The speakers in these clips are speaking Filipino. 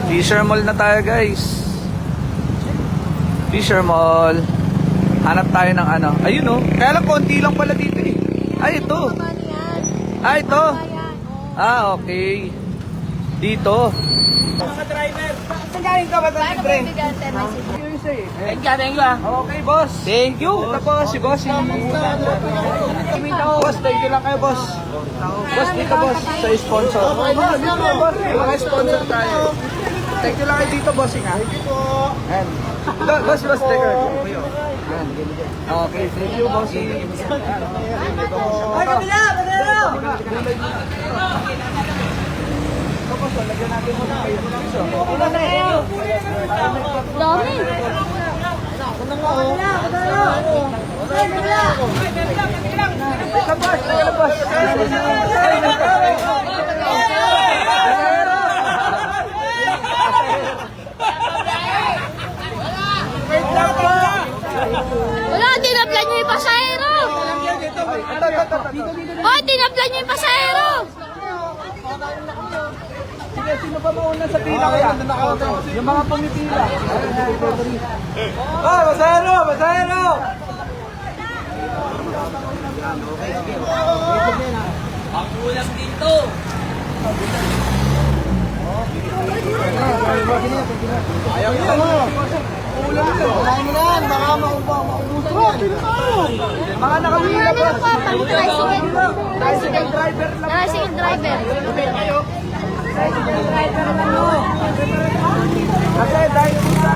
Fisher Mall na tayo guys. Fisher Mall. Hanap tayo ng ano. Ayun oh. Kaya lang konti lang pala dito eh. Ay ito. Ah ito. Ah okay. Dito. Mga driver. Saan ka ba tayo friend? Thank you ah. Okay boss. Thank you. Ito po si boss. Boss, thank you lang kayo boss. Boss dito boss sa sponsor. Mga sponsor tayo. Thank you lang kayo dito bossing ha. Thank you po. Boss, sticker. Okay, thank you bossing. Ay, kabila! Tapos, lagyan natin muna kayo. Dami. Wala, tinaplan niyo yung pasahero. Oh, tinaplan niyo yung pasahero. Sige, sino pa mauna sa pila kaya? Yung mga pumipila. Ah, basahero! Ang ulam dito! Ayaw niya mo! Ulam nito! Ulam mo yan! Baka maubos yan! Mga nakabila ba? Tricycle driver lang! Tricycle driver. Kasi dahil sa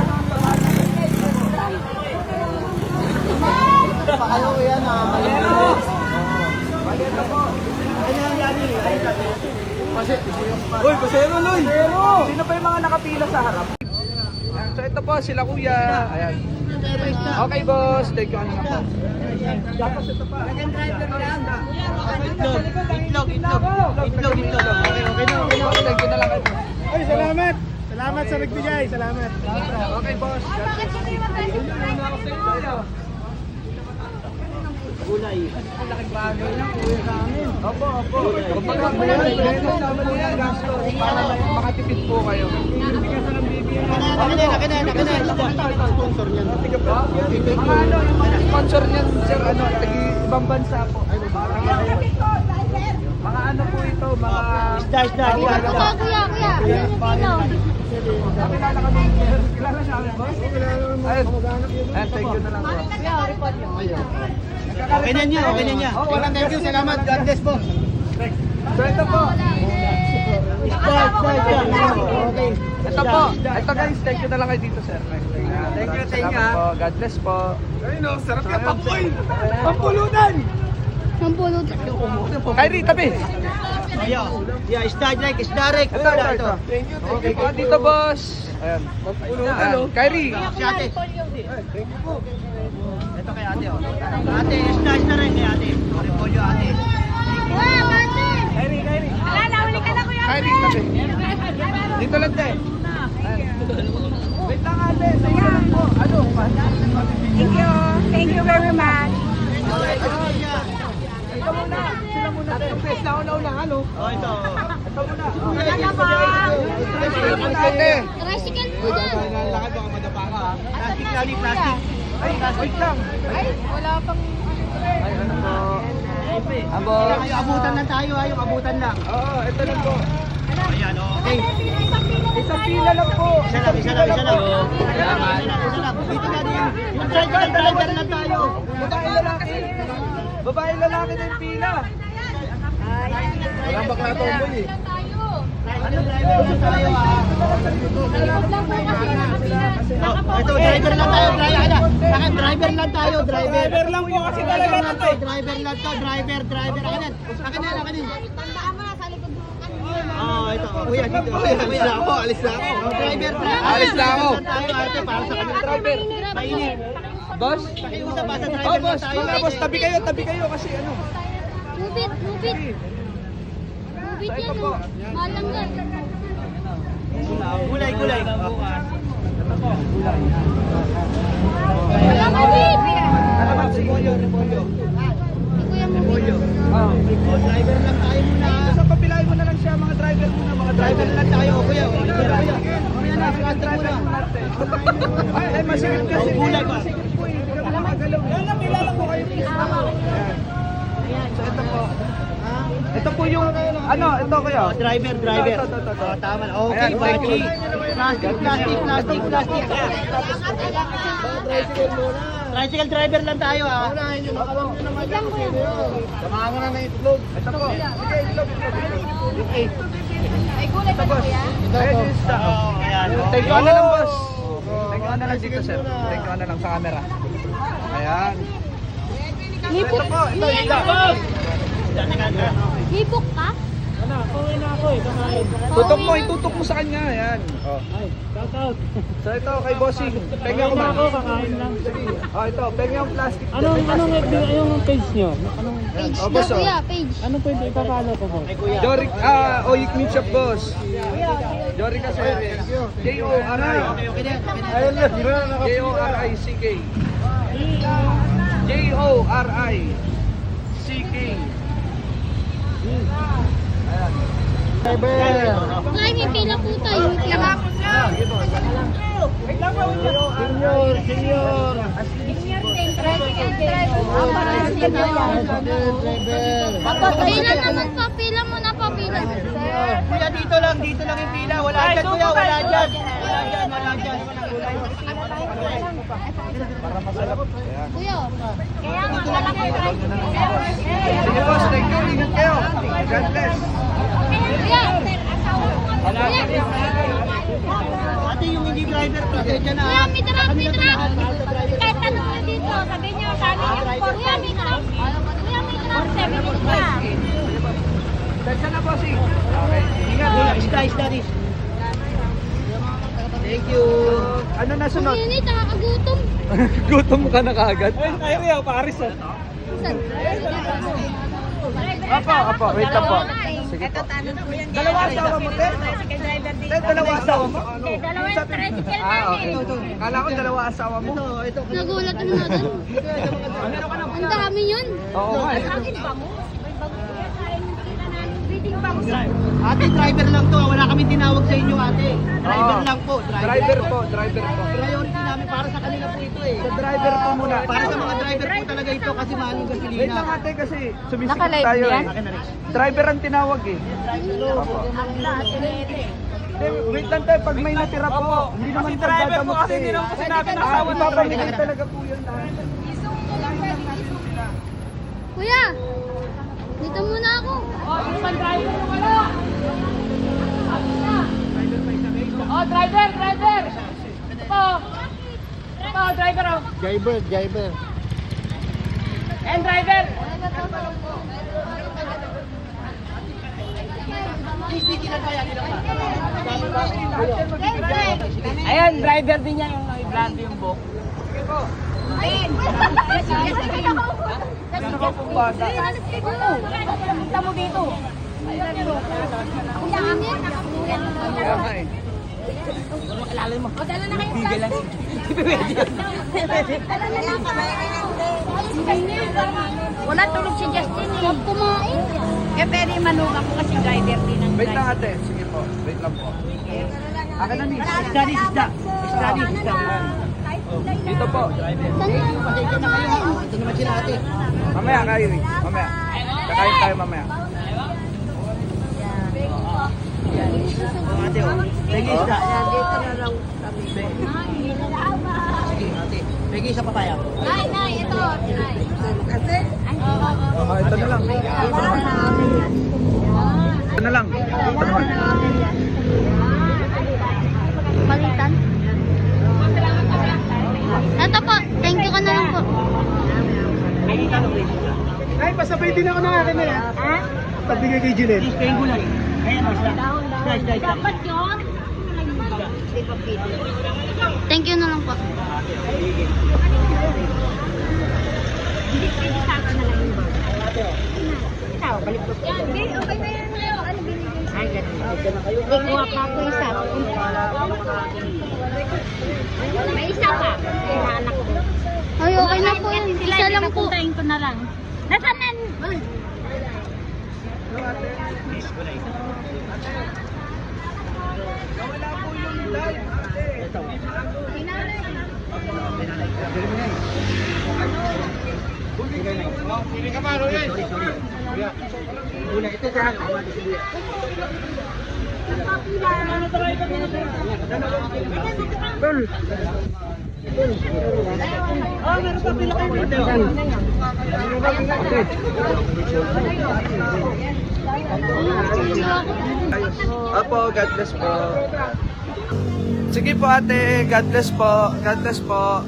Pakalo yan ah. Uy, pasero Loy! Sino pa yung mga nakapila sa harap? So ito po, sila kuya. Ayan. Okay boss, take you ano na po. Tapos ito pa. Itlog. Okay, thank you na lang kayo. Ay, salamat! Salamat sa nagbigay, salamat. Okay boss. Gulay. Ang laking bagay lang, uwi sa amin. Opo. Kapag naman yung gasto para makatipid po kayo. Sponsor niyan. Mga ano, yung mga sponsor niyan, sir, ano, ibang bansa po. Mga ano po ito, mga... Kuya. Pilipino. Kilala kami, kilala siya kami, boss? Ayun, thank you na lang po. Okay na niya. Oh, walang Thank you, salamat. God bless po. So ito po. Okay. Ito po. Ito guys, thank you na lang kayo dito, sir. Thank you. Salamat po. God bless po. Ayun o, sarap ka papoy. Pampulutan. Mampulot. Kyrie, tabi. Yeah, it's direct. Ito. Okay po, dito boss. Ayan. Kyrie. Si ate. Ito kay ate oh. Ate, slice na rin kay ate. Repolyo ate. Kyrie. Kyrie, tabi. Dito lang tayo. Wait lang ate. Sige lang po. Ano? Thank you very much. Ito muna. Sila muna. Best na una ano? Oh, ito. Ito muna. Ate. Tricycle po. Lakad baka madapa ka ha. Plastic lali, plastic. Ay, wait lang. Ay, wala pang... Ay, ano po? Abo. Yung abutan lang tayo ha, yung abutan lang. Oo, ito lang po. Ayan, okay. Isang pila lang po. Isa lang. Isa lang. Dito na din. Yung driver lang tayo. Babae lalaki na yung pila. Walang bakla tomboy eh. Ano driver lang tayo ha? Ito, driver lang tayo. Driver lang tayo. Driver lang po kasi talaga nato eh. Driver lang to. Driver. Akin na. Tandaan mo na sa likod mo. Oh, ito. Kuya, dito. Alis na ako. Driver. Alis na ako. Tayo ate para sa kami. Driver. Mainit. Boss? Pakiusap pa sa Oh, driver boss. lang tayo. Mga boss, tabi kayo kasi ano. Mubit yan. Ito po. Malanggan. Gulay. Wala mubit. Kalamansi. Repolyo. Kuya mubit. Oh. Driver lang tayo muna. So, papilahin mo na lang siya, mga driver muna, mga driver. Driver lang tayo, kuya. plastic muna. Ay, masikip kasi. Gulay ba? Yan lang, kilala ko kayo. So, ito po. Ito po yung, ano, ito kayo. Driver. Ito. Tama na. Okay, Ayan, thank you. Plastic. Tricycle driver lang tayo ha. Samahan mo na ng itlog. Ito po. Sige, itlog. Ay, gulay pa kuya? Ayun, isda. Ayan. Take on na lang, boss. Take on na lang dito, sir. Take on na lang sa camera. Ayan. Hipok. Ito po, ito isda. Hipok ka? Tutok mo, itutok mo sa kanya. Ayan. Oh. So ito kay Bossing. Penga ko man. Kakain lang. Oh, ito, penga yung plastic. Anong yung page nyo? Page Oh, na boss, oh. kuya, page. Ano pwede ipapalo ko po? Jorik, Oyik Meat Shop, boss. Jorik Caceres. J-O-R-I. J-O-R-I-C-K. J-O-R-I-C-K. Ayan. Ay, may pila po tayo. May pila. Senior. Pila naman pa, pila mo na pa, pila. Kuya, dito lang yung pila. Wala dyan, kuya, wala dyan. Kuya, kaya nga wala ka Sige, boss. Thank you. Ingat kayo. God bless. Kuya, kuya. Ate, yung hindi driver, pasensya na. Kuya, may truck, may truck. Kahit tanong mo dito, sabi niyo sa amin yung kuya, may truck. Kuya, may truck, 7 minutes pa. Thanks na, bossing. Okay. Ingat. Isda. Thank you. Ano na sunod? Kuminit, nakakagutom. Gutom ka na kaagad. Ayaw yaw, Paris ah. Saan? Apo. Wait lang po. Sige po. Dalawa asawa mo, te? Te, dalawa asawa mo? Dalawa yung tricycle Okay. Kala ko dalawa asawa mo. Nagulat ako na doon. Ang dami yun. Oo nga. Ate, driver lang to. Wala kami tinawag sa inyo, ate. Driver Oo. lang po. Driver po. Priority namin para sa kanila po ito eh. Sa driver po muna. Para sa mga driver po talaga ito kasi mahal yung Wait lang gasolina. ate kasi sumisikip tayo eh. Driver ang tinawag eh. Opo. Wait lang tayo pag may natira po. Hindi naman pagdadamot eh. Hindi naman sinabi na asawa ipapamigay talaga po yun. Kuya, dito muna ako. Oh, driver! Ito, driver oh. Driver. And driver! Ayan, driver din niya yung i-blando yung book. Sino ka pong bata? Punta mo dito. Kaya nga eh. Wala tulog si Justin eh. Huwag kumain. Eh, pero yung manuga ko kasi driver din ang Wait lang ate. Sige po. Wait lang po. Akin na ni. Isda. Dito po. Pasensya na kayo ha. Ito naman sila ate. Mamaya kayo eh. Mamaya. Kakain tayo mamaya. Ate, oh. Pegi isda. Dito na lang kami. Sige, ate. Pegi isa papaya. Nay, ito. Nay. Kasi? Ito na lang. Ito na lang. Ito naman. Palitan. Ito po, thank you ka na lang po. Ay, pasabay din ako ng akin na yan. Ha? Pabigay kay Jeanette. Please, kayong gulay. Ayan, isda. Isda. Dapat yun. Thank you na lang po. Ikuha pa ako isa. May isa pa. Inaanak ko. Ay, okay na po yun. Isa lang po. Puntahin ko na lang. Nasaan na? Wala po yung live. Ito sa Tol. Meron pa pila kayo dito. Opo, God bless po. Sige po ate, God bless po. God bless po.